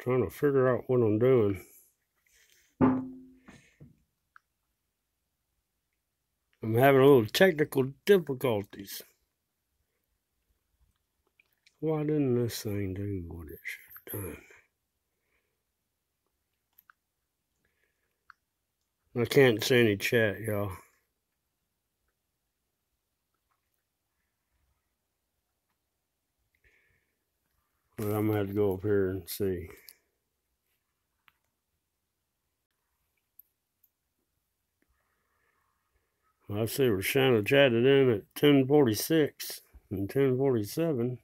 trying to figure out what I'm doing. I'm having a little technical difficulties. Why didn't this thing do what it should have done? I can't see any chat, y'all. Well, I'm gonna have to go up here and see. Well, I see Rashana chatted in at 10:46 and 10:47.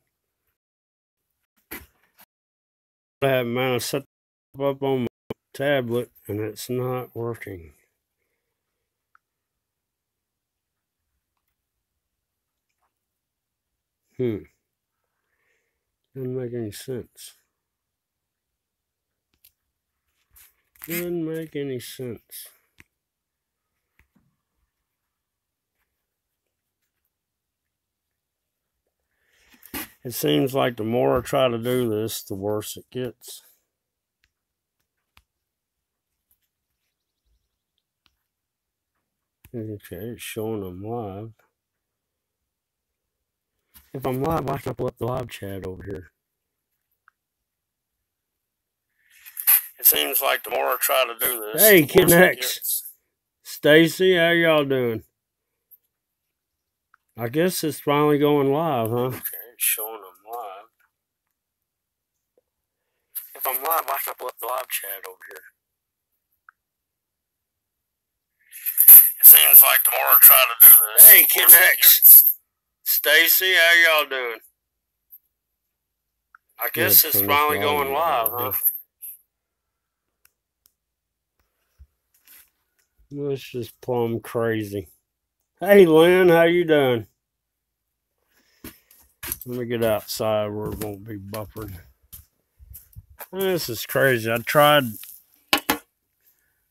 I have mine set up on my tablet and it's not working. Doesn't make any sense. Doesn't make any sense. It seems like the more I try to do this, the worse it gets. Okay, it's showing I'm live. If I'm live, why can't I pull up the live chat over here? It seems like the more I try to do this, hey, Kid X, Stacy, how y'all doing? I guess it's finally going live, huh? Okay, it's showing I'm live. If I'm live, why can't I pull up the live chat over here? It seems like the more I try to do this. Hey, Kid X, Stacy, how y'all doing? I guess it's finally going live, huh? It's just plumb crazy. Hey, Lynn, how you doing? Let me get outside where it won't be buffering. This is crazy. I tried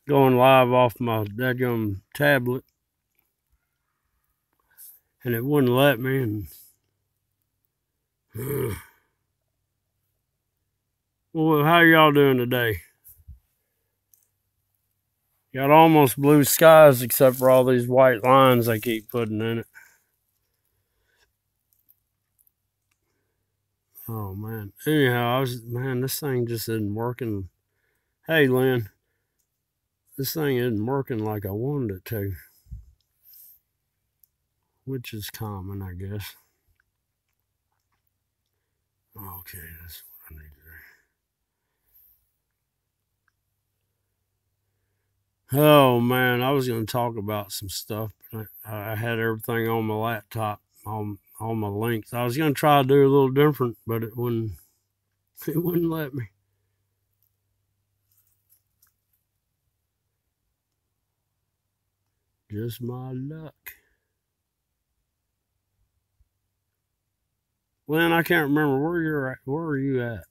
going live off my dadgum tablet, and it wouldn't let me. Well, how y'all doing today? Got almost blue skies except for all these white lines they keep putting in it. Oh, man. Anyhow, man, this thing just isn't working. Hey, Lynn. This thing isn't working like I wanted it to. Which is common, I guess. Okay, that's what I need to do. Oh, man, I was going to talk about some stuff, but I had everything on my laptop, on my links. I was going to try to do a little different, but it wouldn't let me. Just my luck. Lynn, I can't remember where you're at. Where are you at?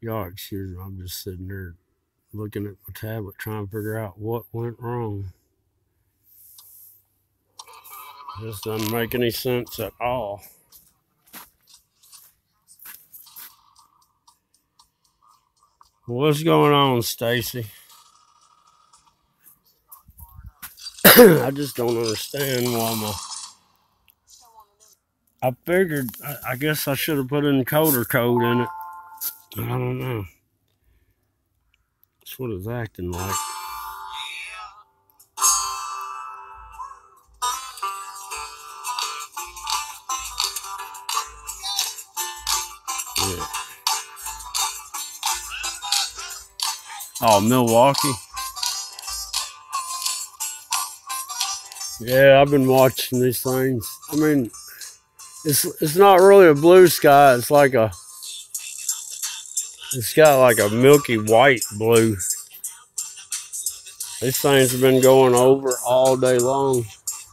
Y'all excuse me, I'm just sitting there looking at my tablet trying to figure out what went wrong. This doesn't make any sense at all. What's going on, Stacy? I just don't understand why I figured, I guess I should have put encoder code in it. I don't know. That's what it's acting like. Yeah. Oh, Milwaukee. Yeah, I've been watching these things. I mean, it's not really a blue sky. It's got like a milky white blue. These things have been going over all day long.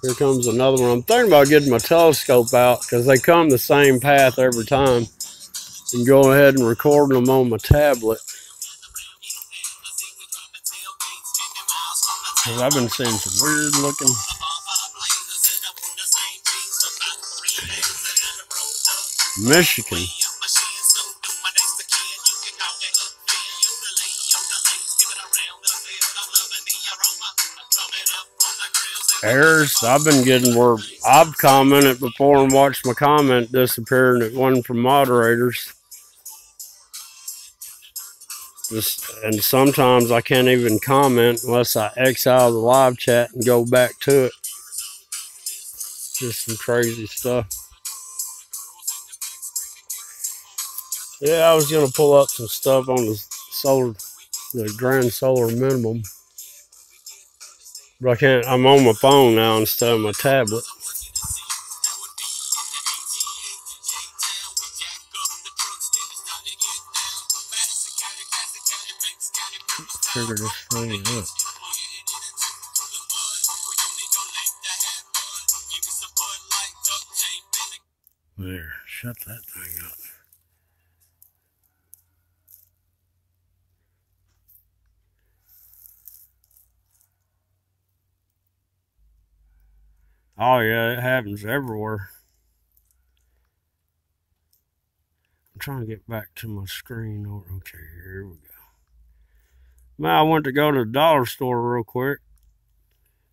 Here comes another one. I'm thinking about getting my telescope out because they come the same path every time, and go ahead and recording them on my tablet. Because I've been seeing some weird looking Michigan. Errors I've been getting where I've commented before and watched my comment disappear, and it wasn't from moderators. And sometimes I can't even comment unless I X out of the live chat and go back to it. Just some crazy stuff. Yeah, I was gonna pull up some stuff on the grand solar minimum, but I can't. I'm on my phone now instead of my tablet. Figure this thing out. There, shut that thing up. Oh yeah, it happens everywhere. I'm trying to get back to my screen. Okay, here we go. Man, I went to go to the dollar store real quick,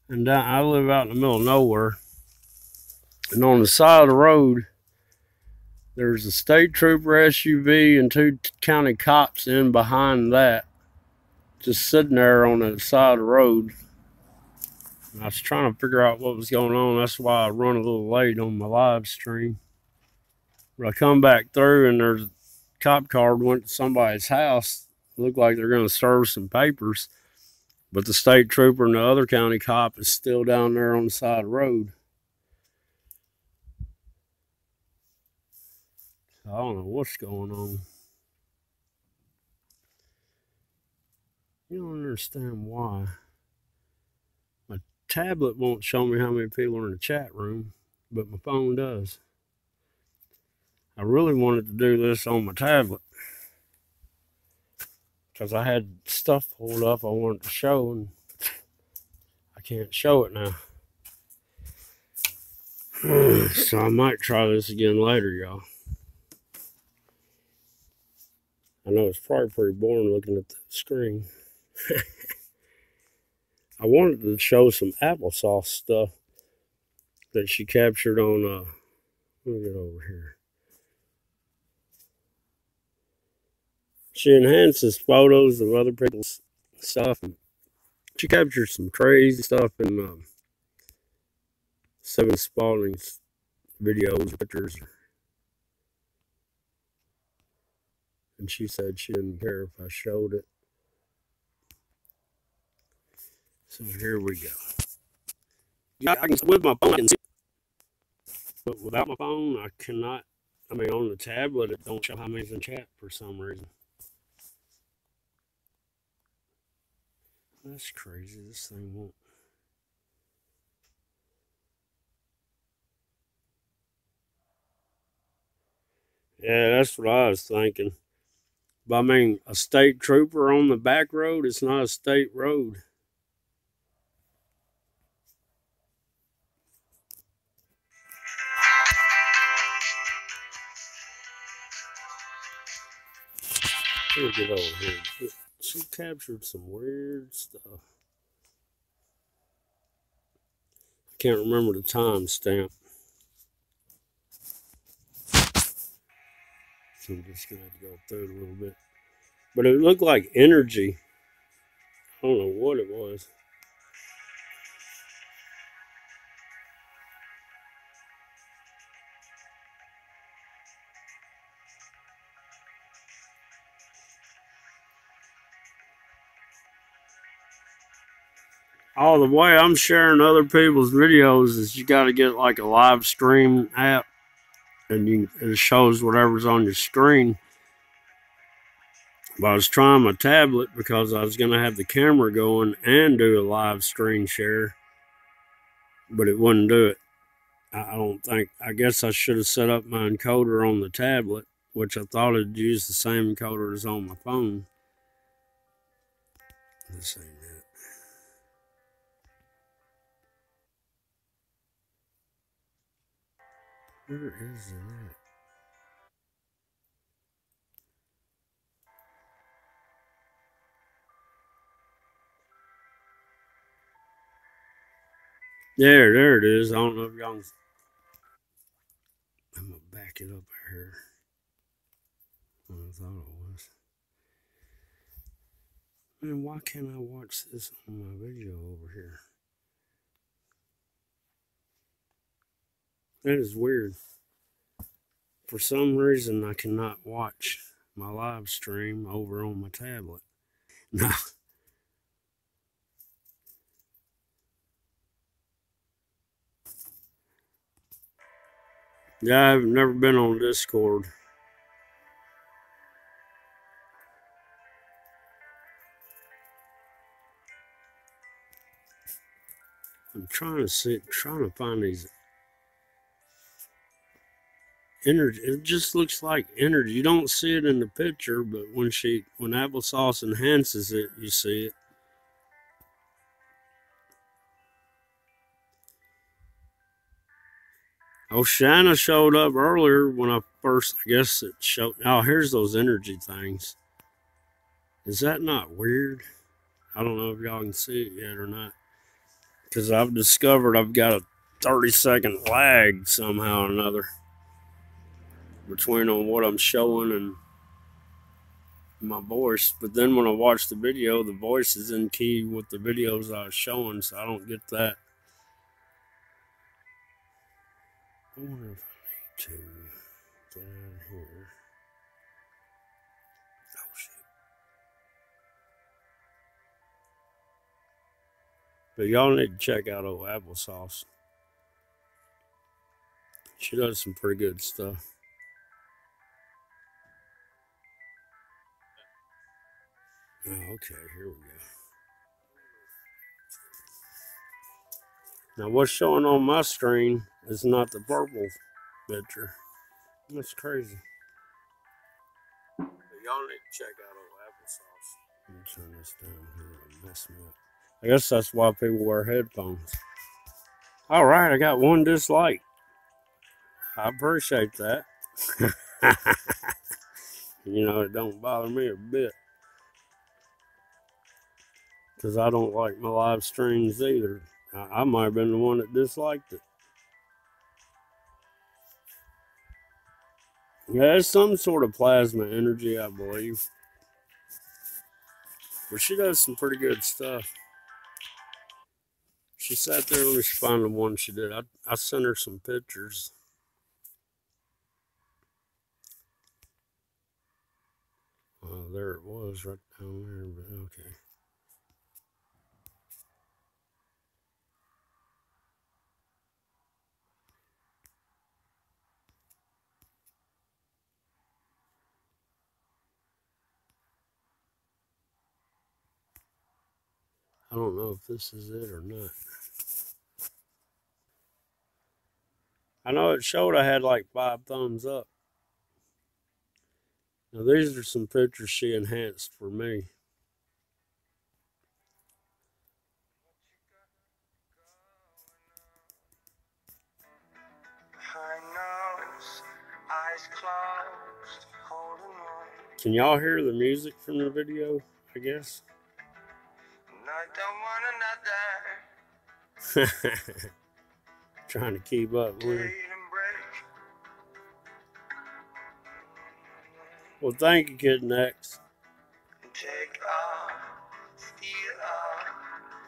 and I live out in the middle of nowhere, and on the side of the road, there's a state trooper SUV and 2 county cops in behind that, just sitting there on the side of the road. I was trying to figure out what was going on. That's why I run a little late on my live stream. But I come back through, and there's a cop car went to somebody's house. Looked like they're going to serve some papers. But the state trooper and the other county cop is still down there on the side of the road. I don't know what's going on. You don't understand why. My tablet won't show me how many people are in the chat room, but my phone does. I really wanted to do this on my tablet because I had stuff pulled up I wanted to show, and I can't show it now. So I might try this again later, y'all. I know it's probably pretty boring looking at the screen. I wanted to show some applesauce stuff that she captured on, let me get over here. She enhances photos of other people's stuff. And she captured some crazy stuff in Seven Spalding's videos, pictures. And she said she didn't care if I showed it. So here we go. Yeah, I can, with my phone I can see it, but without my phone I cannot. I mean, on the tablet it don't show how many's in chat for some reason. That's crazy. This thing won't. Yeah, that's what I was thinking. But I mean, a state trooper on the back road, it's not a state road. Let me get over here. She captured some weird stuff. I can't remember the timestamp. So I'm just going to have to go through it a little bit. But it looked like energy. I don't know what it was. Oh, the way I'm sharing other people's videos is you got to get like a live stream app, and it shows whatever's on your screen. But I was trying my tablet because I was going to have the camera going and do a live screen share, but it wouldn't do it. I don't think. I guess I should have set up my encoder on the tablet, which I thought it'd use the same encoder as on my phone. This ain't it. Where is it at? There it is. I don't know if y'all can. I'm gonna back it up here. I thought it was. Man, why can't I watch this on my video over here? That is weird. For some reason, I cannot watch my live stream over on my tablet. No. Yeah, I've never been on Discord. I'm trying to find these energy. It just looks like energy. You don't see it in the picture, but when applesauce enhances it, you see it. Oh, Shanna showed up earlier when I first, I guess it showed. Oh, here's those energy things. Is that not weird? I don't know if y'all can see it yet or not. Because I've discovered I've got a 30-second lag somehow or another between on what I'm showing and my voice. But then when I watch the video, the voice is in key with the videos I was showing, so I don't get that. I wonder if I need to get out of here. Oh, shit. But y'all need to check out old Applesauce. She does some pretty good stuff. Oh, okay, here we go. Now, what's showing on my screen is not the purple picture. That's crazy. But y'all need to check out old Applesauce. Let me turn this down here and mess me up. I guess that's why people wear headphones. All right, I got one dislike. I appreciate that. You know, it don't bother me a bit. Because I don't like my live streams either. I might have been the one that disliked it. Yeah, it's some sort of plasma energy, I believe. But she does some pretty good stuff. She sat there, let me find the one she did. I sent her some pictures. There it was right down there, but okay. I don't know if this is it or not. I know it showed I had like 5 thumbs up. Now these are some pictures she enhanced for me. Can y'all hear the music from the video, I guess? Trying to keep up with. Well, thank you, Kid Next.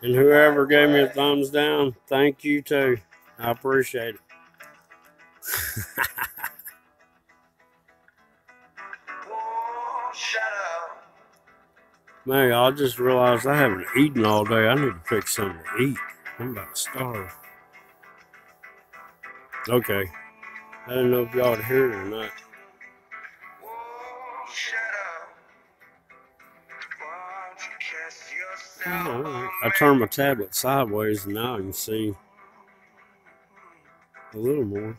And whoever gave me a thumbs down, thank you too. I appreciate it. Man, I just realized I haven't eaten all day. I need to pick something to eat. I'm about to starve. Okay. I didn't know if y'all would hear it or not. Oh, right. I turned my tablet sideways and now I can see a little more.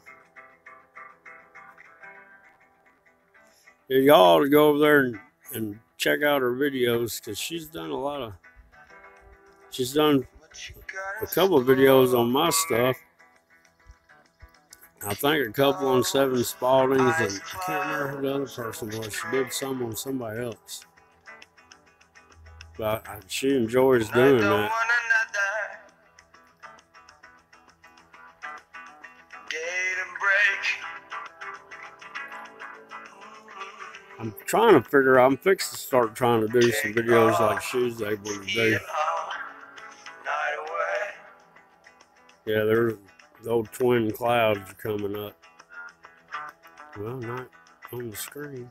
Yeah, y'all ought to go over there and check out her videos because she's done a couple of videos on my stuff. I think a couple on 7 Spaldings, and I can't remember who the other person was. She did some on somebody else. But she enjoys doing that. I'm trying to figure out, I'm fixing to start trying to do some videos like she's able to do. Yeah, there's the old twin clouds are coming up. Well, not on the screen.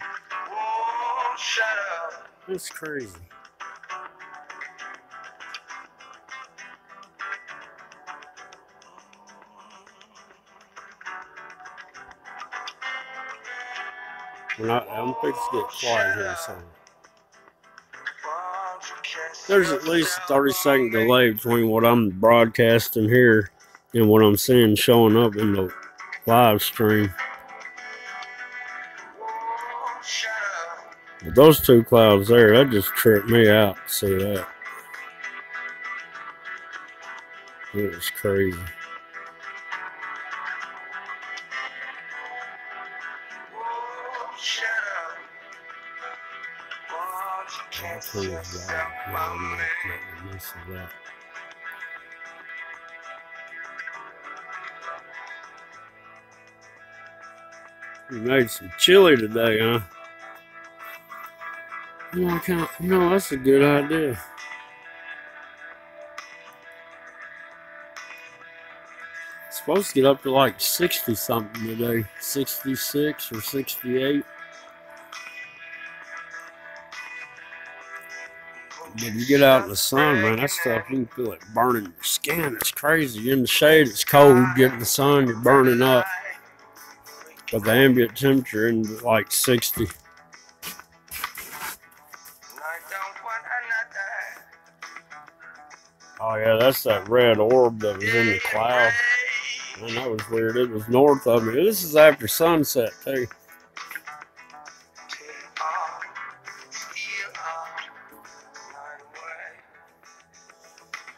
That's crazy. I'm fixing to get quiet here, so there's at least a 30-second delay between what I'm broadcasting here and what I'm seeing showing up in the live stream. But those 2 clouds there, that just tripped me out to see that. It was crazy. You made some chili today, huh? No, that's a good idea. It's supposed to get up to like 60 something today, 66 or 68. But you get out in the sun, man, that stuff, you can feel it burning your skin. It's crazy. You're in the shade, it's cold. Get in the sun, you're burning up. But the ambient temperature in like 60. Oh yeah, that's that red orb that was in the cloud. Man, that was weird. It was north of me. This is after sunset too.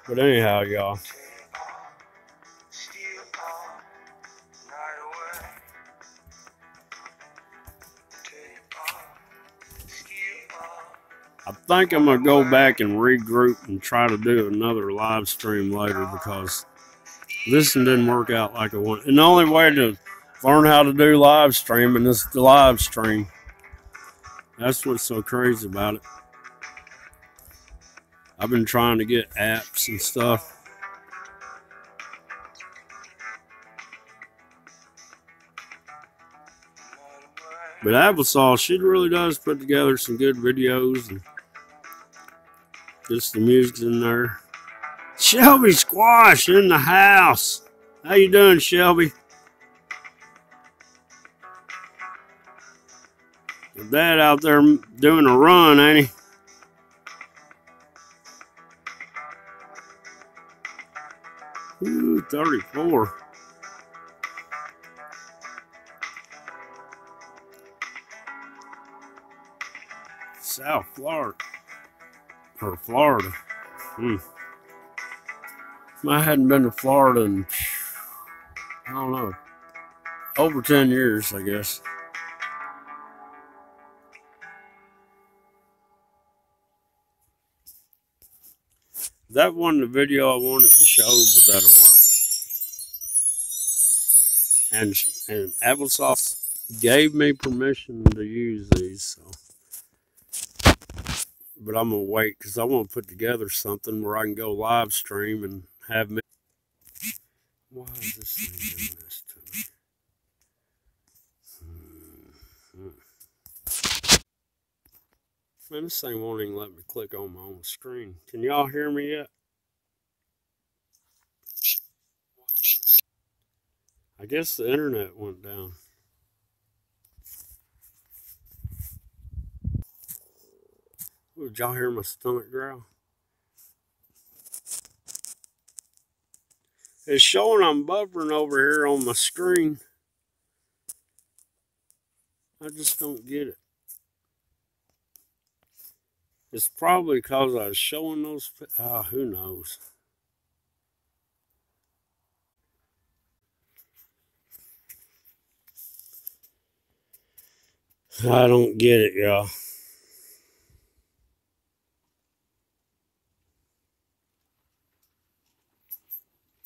But anyhow, y'all. I think I'm going to go back and regroup and try to do another live stream later because this one didn't work out like I wanted. And the only way to learn how to do live streaming is the live stream. That's what's so crazy about it. I've been trying to get apps and stuff. But Applesauce, she really does put together some good videos and just the music's in there. Shelby Squash in the house. How you doing, Shelby? Your dad out there doing a run, ain't he? Ooh, 34. South Florida. Or Florida. I hadn't been to Florida in, I don't know, over 10 years, I guess. That wasn't the video I wanted to show, but that'll work. And Applesauce gave me permission to use these, so. But I'm going to wait because I want to put together something where I can go live stream and have me. Why is this thing doing this to me? Man, this thing won't even let me click on my own screen. Can y'all hear me yet? I guess the internet went down. Ooh, did y'all hear my stomach growl? It's showing I'm buffering over here on my screen. I just don't get it. It's probably because I was showing those. Who knows? I don't get it, y'all.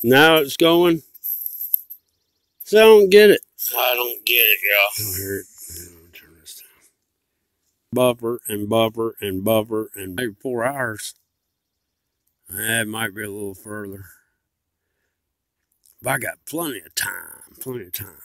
Now it's going. So I don't get it. I don't get it, y'all. I hear it. Turn this down. Buffer and buffer and buffer and maybe 4 hours. That might be a little further. But I got plenty of time. Plenty of time.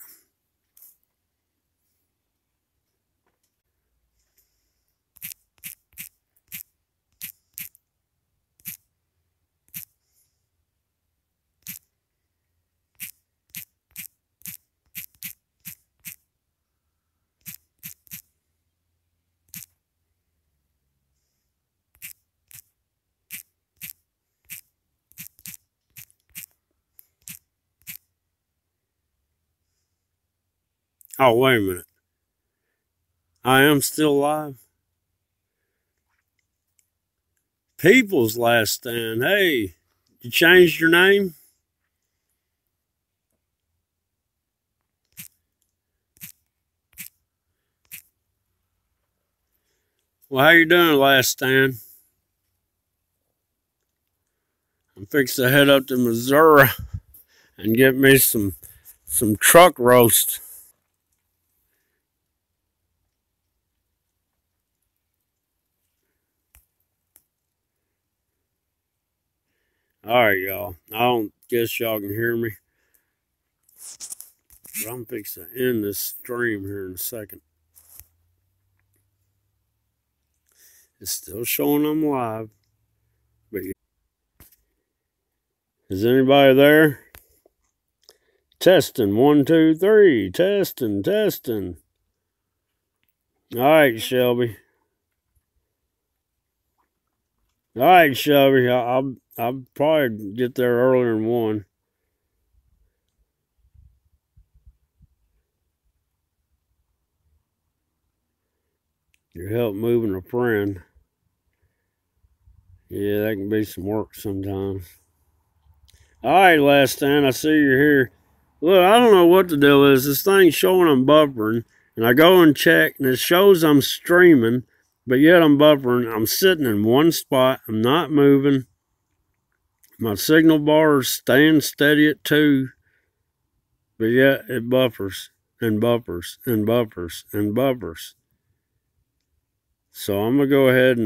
Oh, wait a minute. I am still live. People's Last Stand. Hey, you changed your name? Well, how you doing, Last Stand? I'm fixing to head up to Missouri and get me some truck roast. All right, y'all. I don't guess y'all can hear me, but I'm fixing to end this stream here in a second. It's still showing I'm live, but is anybody there? Testing 1, 2, 3. Testing, testing. All right, Shelby. All right, Shelby. I'll probably get there earlier than 1. Your help moving a friend. Yeah, that can be some work sometimes. All right, Last Stand. I see you're here. Look, I don't know what the deal is. This thing's showing I'm buffering, and I go and check, and it shows I'm streaming, but yet I'm buffering. I'm sitting in one spot. I'm not moving. My signal bar is staying steady at 2, but yet it buffers and buffers and buffers and buffers. So I'm gonna go ahead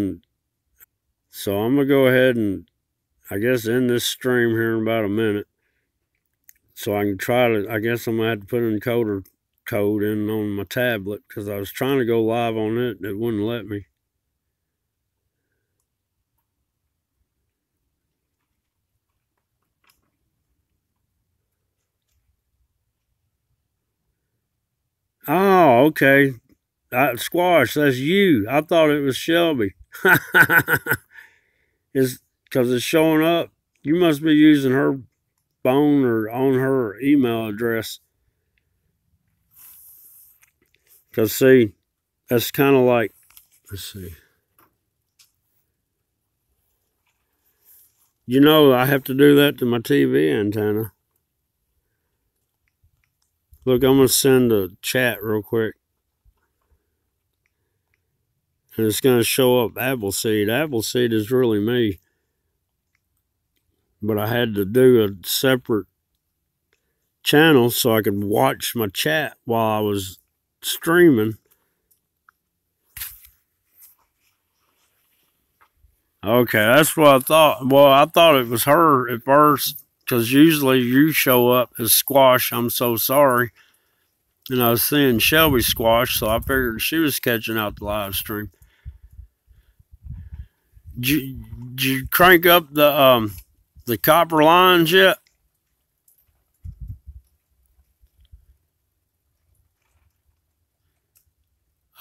and I guess end this stream here in about a minute. So I can try to, I guess I'm gonna have to put an encoder code in on my tablet because I was trying to go live on it and it wouldn't let me. Oh, okay. Squash, that's you. I thought it was Shelby. It's because it's showing up. You must be using her phone or on her email address. Because, see, that's kind of like, let's see. You know, I have to do that to my TV antenna. Look, I'm going to send a chat real quick. And it's going to show up Appleseed. Appleseed is really me. But I had to do a separate channel so I could watch my chat while I was streaming. Okay, that's what I thought. Well, I thought it was her at first because usually you show up as Squash. I'm so sorry. And I was seeing Shelby Squash, so I figured she was catching out the live stream. Did you crank up the copper lines yet?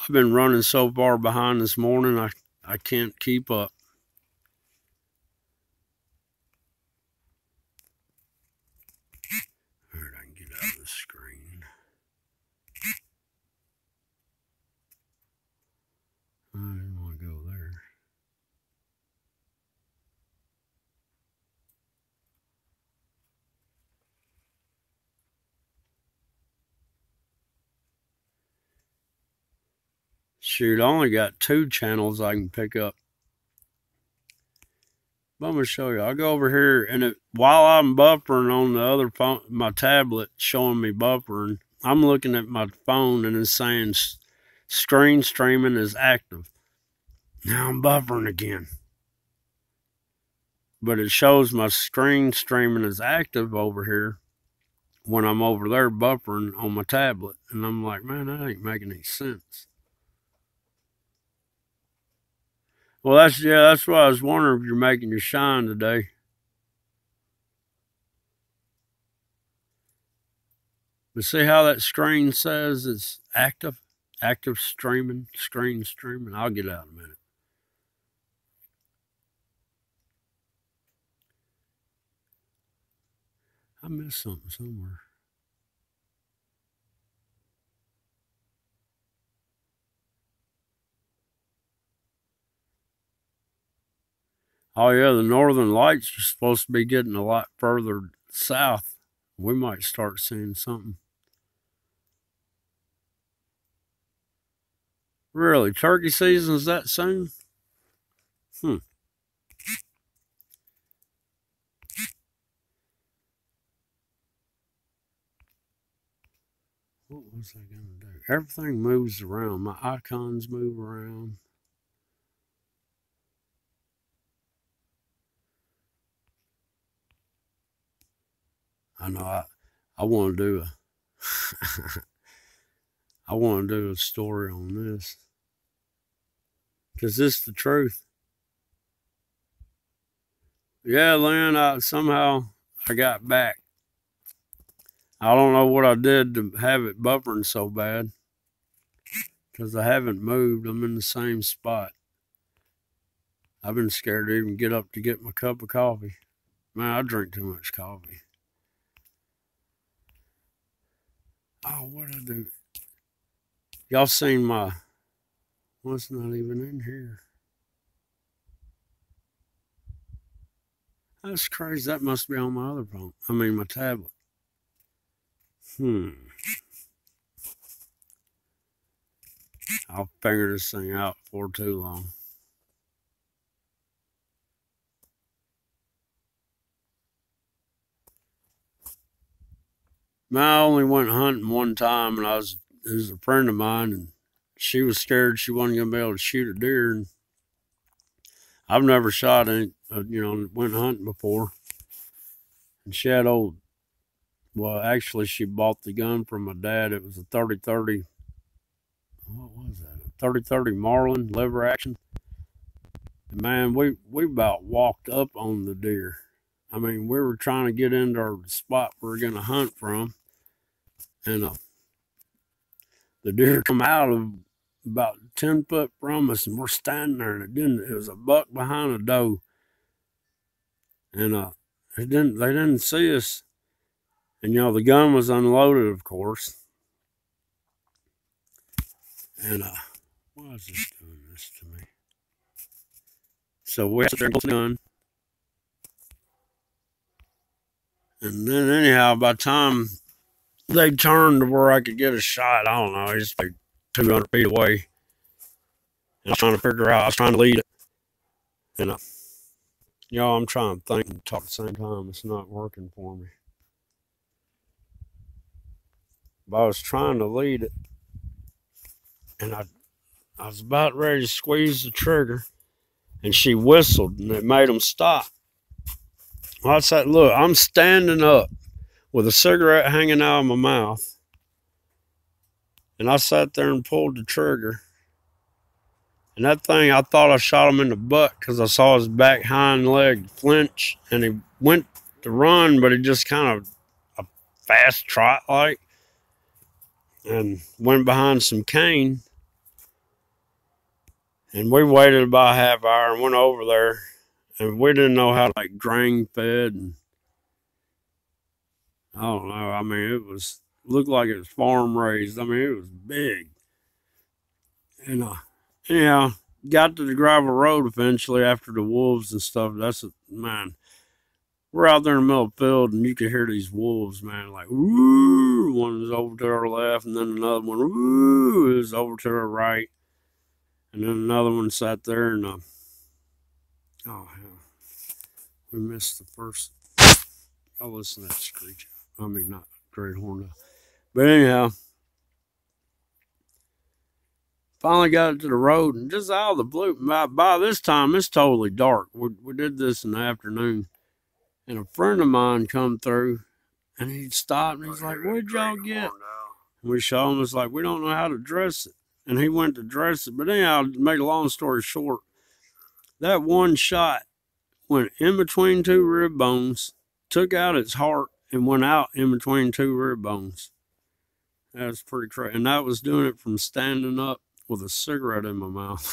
I've been running so far behind this morning, I can't keep up. All right, I can get out of the screen. I didn't want to go there. Shoot, I only got 2 channels I can pick up. But I'm going to show you. I'll go over here, and while I'm buffering on the other phone, my tablet showing me buffering, I'm looking at my phone and it's saying screen streaming is active. Now I'm buffering again. But it shows my screen streaming is active over here when I'm over there buffering on my tablet. And I'm like, man, that ain't making any sense. Well, that's why I was wondering if you're making your shine today. But see how that screen says it's active? Active streaming, screen streaming. I'll get out in a minute. I missed something somewhere. Oh yeah, the northern lights are supposed to be getting a lot further south. We might start seeing something. Really, turkey season is that soon? What was I gonna do? Everything moves around. My icons move around. I know I want to do I want to do a story on this because this is the truth. Yeah, Lynn, somehow I got back. I don't know what I did to have it buffering so bad because I haven't moved. I'm in the same spot. I've been scared to even get up to get my cup of coffee. Man, I drink too much coffee. Oh, what did I do? Y'all seen my... What's not even in here? That's crazy. That must be on my other phone. I mean, my tablet. I'll figure this thing out before too long. I only went hunting one time, and it was a friend of mine, and she was scared she wasn't gonna be able to shoot a deer. And I've never shot any, went hunting before. And she had well, actually, she bought the gun from my dad. It was a 30-30. What was that? A 30-30 Marlin lever action. And man, we about walked up on the deer. I mean, we were trying to get into our spot we were gonna hunt from, and the deer come out of about 10 foot from us, and we're standing there, and it was a buck behind a doe, and they didn't see us, and the gun was unloaded, of course, and why is this doing this to me? So we had the gun, and then anyhow, by the time they turned to where I could get a shot, I don't know, it's like 200 feet away. And I was trying to figure out, I was trying to lead it. And, I'm trying to think and talk at the same time. It's not working for me. But I was trying to lead it. And I was about ready to squeeze the trigger. And she whistled, and it made them stop. Well, I said, look, I'm standing up with a cigarette hanging out of my mouth. And I sat there and pulled the trigger. And that thing, I thought I shot him in the butt because I saw his back hind leg flinch. And he went to run, but he just kind of a fast trot like. And went behind some cane. And we waited about a half hour and went over there. And we didn't know how to grain fed. And I don't know. I mean, looked like it was farm raised. I mean, it was big. And anyhow, got to the gravel road eventually after the wolves and stuff. Man, we're out there in the middle of the field, and you could hear these wolves, man, like, woo, one was over to our left, and then another one, woo, is over to our right. And then another one sat there, and oh hell, we missed the first. Oh, listen to that screech! I mean, not great horn, but anyhow, finally got it to the road, and just out of the blue. By this time, it's totally dark. We did this in the afternoon, and a friend of mine come through, and he stopped, and he's like, "What'd y'all get?" And we showed him. It's like, we don't know how to dress it, and he went to dress it. But anyhow, to make a long story short, that one shot went in between two rib bones, took out its heart, and went out in between two rib bones. That was pretty crazy. And that was doing it from standing up with a cigarette in my mouth.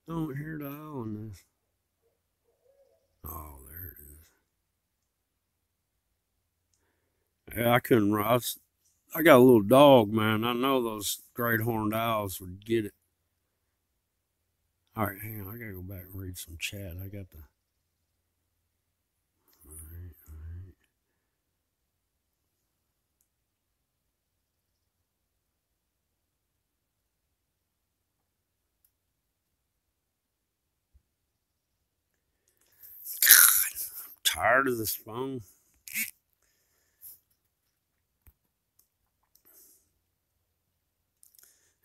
Don't hear the owl in this. Oh, there it is. Yeah, I couldn't run. I got a little dog, man. I know those great horned owls would get it. All right, hang on. I gotta go back and read some chat. I got the. All right. God, I'm tired of this phone.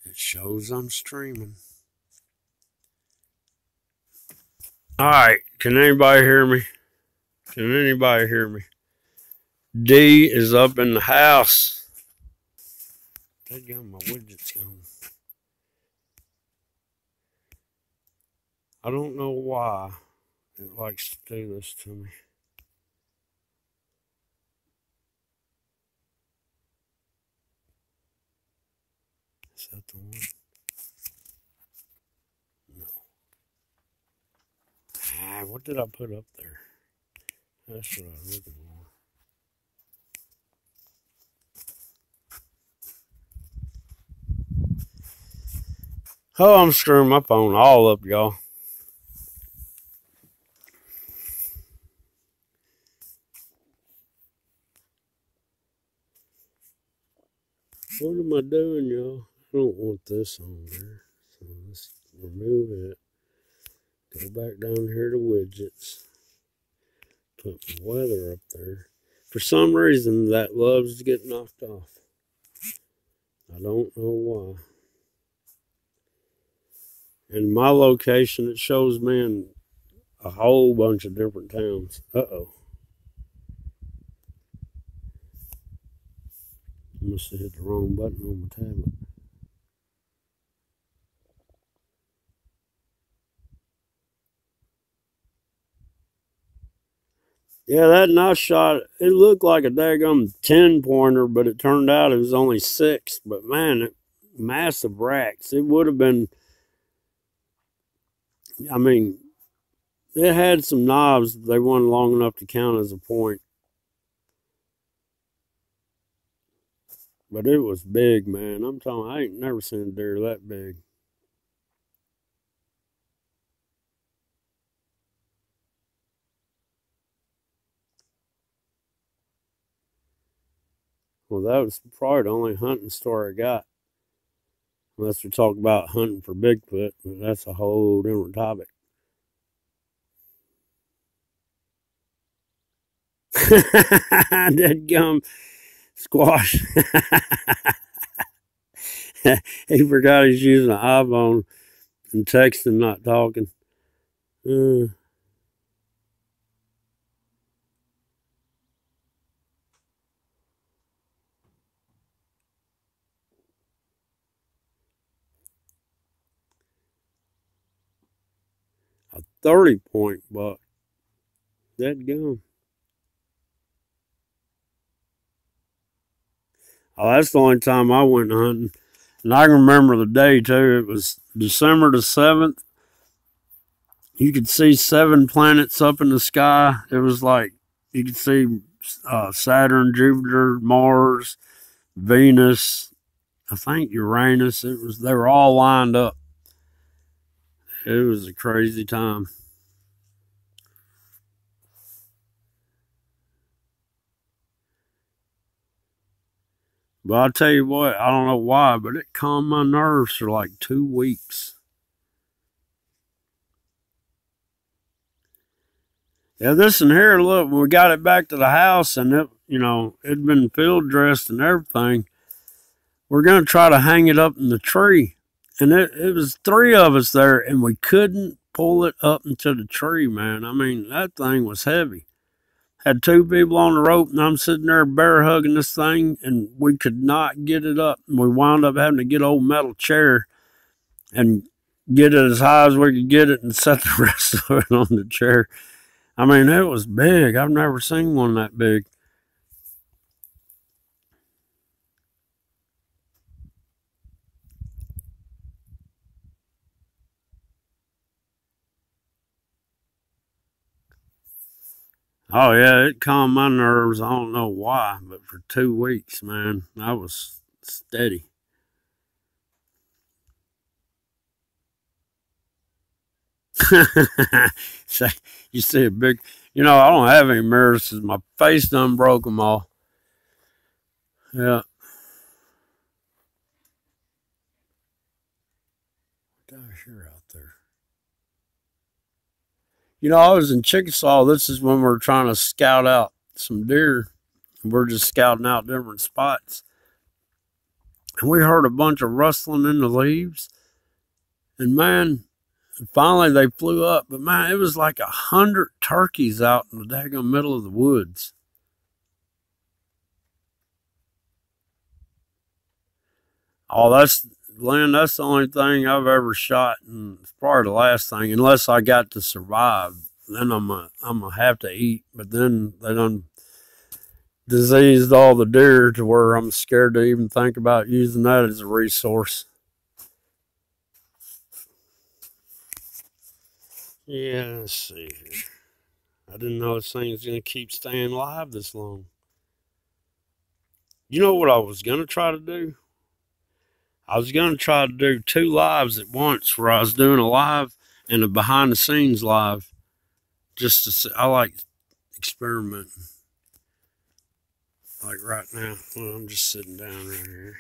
It shows I'm streaming. All right, can anybody hear me? Can anybody hear me? D is up in the house. I got my widgets going. I don't know why it likes to do this to me. Is that the one? No. Ah, what did I put up there? That's what I was looking for. Oh, I'm screwing my phone all up, y'all. What am I doing, y'all? I don't want this on there. So let's remove it. Go back down here to widgets. Put my weather up there. For some reason, that loves to get knocked off. I don't know why. In my location, it shows me in a whole bunch of different towns. Uh-oh. I must have hit the wrong button on my tablet. Yeah, that nice shot, it looked like a daggum 10-pointer, but it turned out it was only 6. But man, massive racks. It would have been, I mean, it had some knobs. They weren't long enough to count as a point. But it was big, man. I'm telling you, I ain't never seen a deer that big. Well, that was probably the only hunting story I got. Unless we talk about hunting for Bigfoot, but that's a whole different topic. That gum squash. He forgot he's using an iPhone and texting, not talking. A 30-point buck. That gum. Oh, that's the only time I went hunting. And I can remember the day, too. It was December the 7th. You could see 7 planets up in the sky. It was like you could see Saturn, Jupiter, Mars, Venus, I think Uranus. They were all lined up. It was a crazy time. But I'll tell you what, I don't know why, but it calmed my nerves for like 2 weeks. Yeah, this in here, look, when we got it back to the house and it'd been field dressed and everything, we're going to try to hang it up in the tree. And it was three of us there, and we couldn't pull it up into the tree, man. I mean, that thing was heavy. Had two people on the rope, and I'm sitting there bear hugging this thing, and we could not get it up. And we wound up having to get an old metal chair and get it as high as we could get it and set the rest of it on the chair. I mean, it was big. I've never seen one that big. Oh, yeah, it calmed my nerves. I don't know why, but for 2 weeks, man, I was steady. So you see a big, I don't have any mirrors because my face done broke them all. Yeah. Gosh, you're out there. I was in Chickasaw. This is when we're trying to scout out some deer. We're just scouting out different spots. And we heard a bunch of rustling in the leaves. And man, finally they flew up. But man, it was like 100 turkeys out in the daggone middle of the woods. Oh, Lynn, that's the only thing I've ever shot, and it's probably the last thing, unless I got to survive. Then I'm gonna have to eat. But then they done diseased all the deer to where I'm scared to even think about using that as a resource. Yeah, let's see here. I didn't know this thing was gonna keep staying live this long. You know what I was gonna try to do? I was gonna try to do two lives at once, where I was doing a live and a behind the scenes live, just to see. I like experimenting. Like right now, well, I'm just sitting down right here.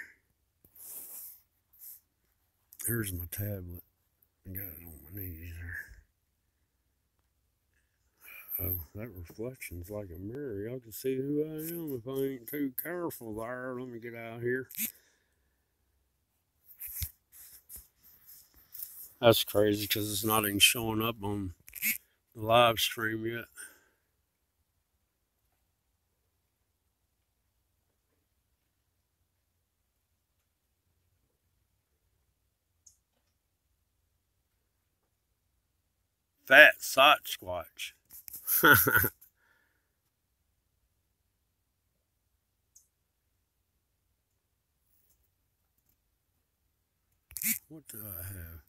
Here's my tablet. I got it on my knees here. Oh, that reflection's like a mirror. Y'all can see who I am if I ain't too careful there. Let me get out here. That's crazy because it's not even showing up on the live stream yet. Fat Sasquatch. What do I have?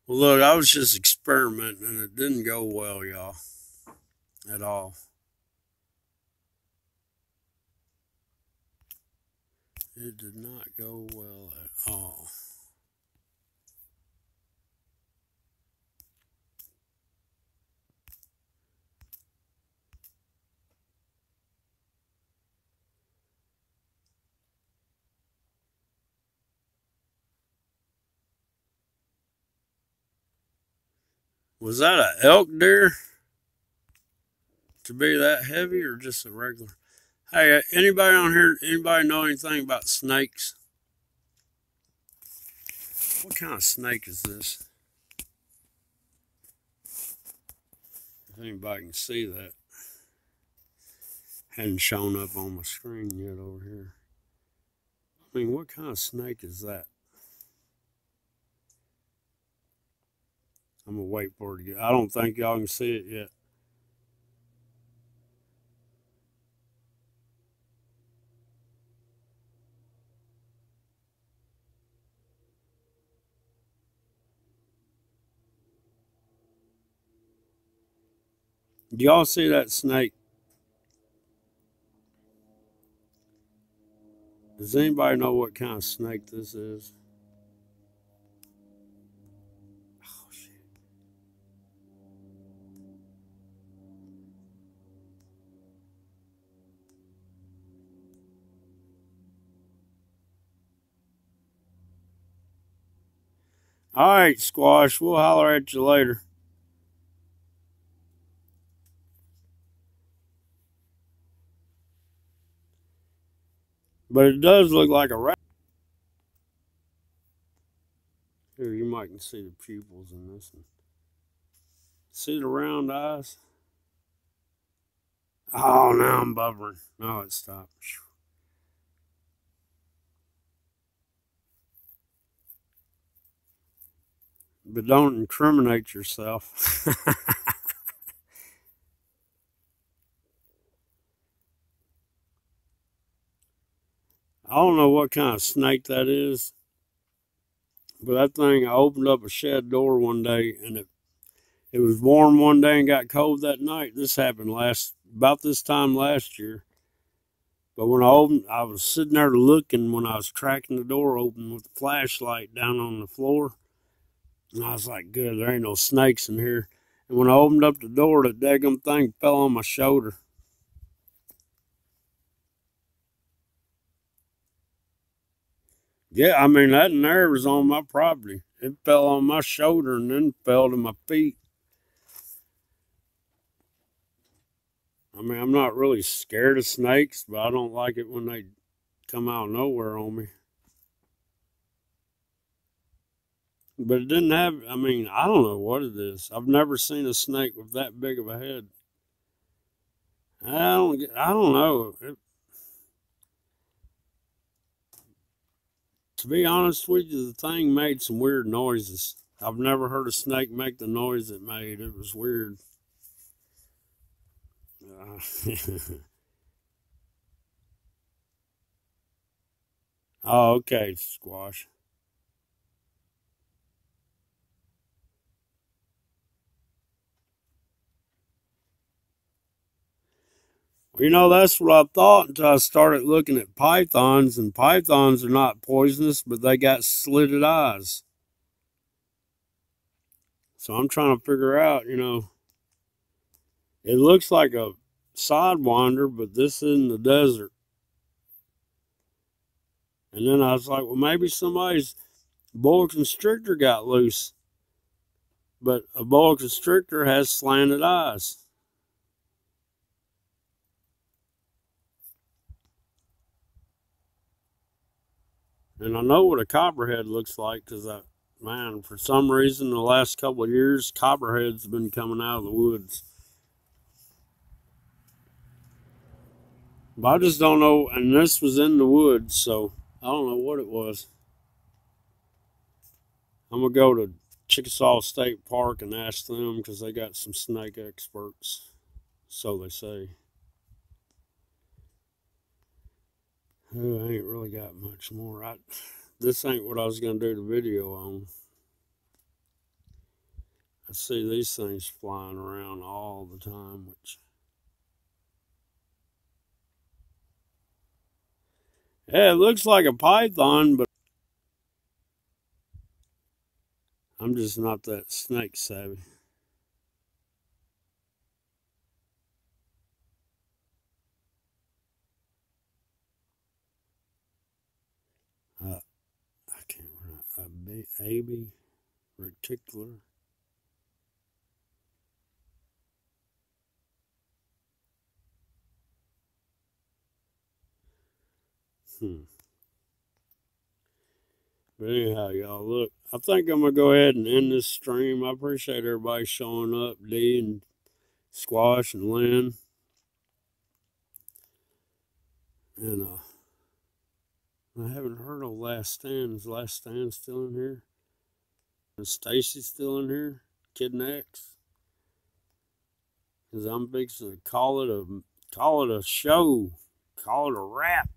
Well, look, I was just experimenting and it didn't go well, y'all, at all. It did not go well at all. Was that an elk deer to be that heavy or just a regular? Hey, anybody on here, anybody know anything about snakes? What kind of snake is this? If anybody can see that. Hadn't shown up on my screen yet over here. I mean, what kind of snake is that? I'm gonna wait for it to get. I don't think y'all can see it yet. Do y'all see that snake? Does anybody know what kind of snake this is? Oh, shit. All right, Squash. We'll holler at you later. But it does look like a rat. Here, you might can see the pupils in this one. See the round eyes? Oh, now I'm bubbling. No, it stopped. But don't incriminate yourself. I don't know what kind of snake that is, but that thing, I opened up a shed door one day, and it was warm one day and got cold that night. This happened about this time last year. But when I was sitting there looking when I was cracking the door open with the flashlight down on the floor. And I was like, good, there ain't no snakes in here. And when I opened up the door, the daggum thing fell on my shoulder. Yeah, I mean, that nerve was on my property. It fell on my shoulder and then fell to my feet. I mean, I'm not really scared of snakes, but I don't like it when they come out of nowhere on me. But it didn't have, I mean, I don't know what it is. I've never seen a snake with that big of a head. I don't know. To be honest with you, the thing made some weird noises. I've never heard a snake make the noise it made. It was weird. Oh, okay, Squash. Well, you know, that's what I thought until I started looking at pythons, and pythons are not poisonous, but they got slitted eyes. So I'm trying to figure out, you know, it looks like a sidewinder, but this is in the desert. And then I was like, well, maybe somebody's boa constrictor got loose. But a boa constrictor has slanted eyes. And I know what a copperhead looks like because, man, for some reason, the last couple of years, copperheads have been coming out of the woods. But I just don't know, and this was in the woods, so I don't know what it was. I'm going to go to Chickasaw State Park and ask them because they got some snake experts, so they say. Oh, I ain't really got much more. This ain't what I was going to do the video on. I see these things flying around all the time, which... Yeah, it looks like a python, but I'm just not that snake savvy. I can't remember. AB reticular. But anyhow, y'all, look, I think I'm going to go ahead and end this stream. I appreciate everybody showing up, D and Squash and Lynn. And I haven't heard of Last Stand. Is Last Stand still in here? Is Stacy still in here? Kid X? Because I'm fixing to call it a show. Call it a wrap.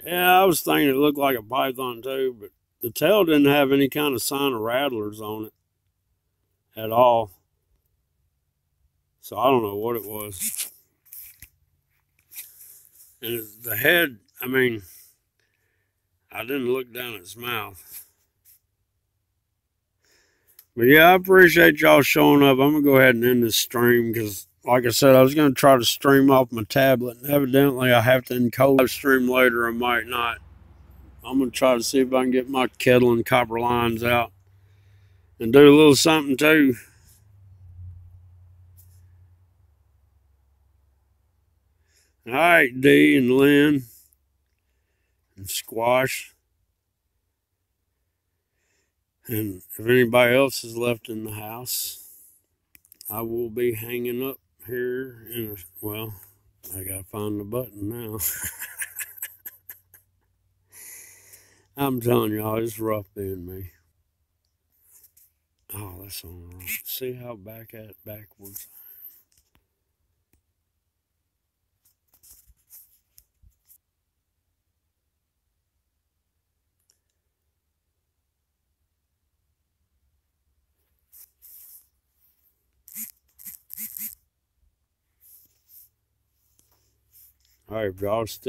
Yeah, I was thinking it looked like a python too, but the tail didn't have any kind of sign of rattlers on it at all. So I don't know what it was. And the head, I mean, I didn't look down its mouth. But yeah, I appreciate y'all showing up. I'm going to go ahead and end this stream because like I said, I was going to try to stream off my tablet. Evidently, I have to encode stream later. I might not. I'm going to try to see if I can get my kettle and copper lines out and do a little something too. All right, Dee and Lynn and Squash. And if anybody else is left in the house, I will be hanging up here in a, well, I gotta find the button now. I'm telling y'all, it's rough being me. Oh, that's all right. See how backwards. All right, y'all still.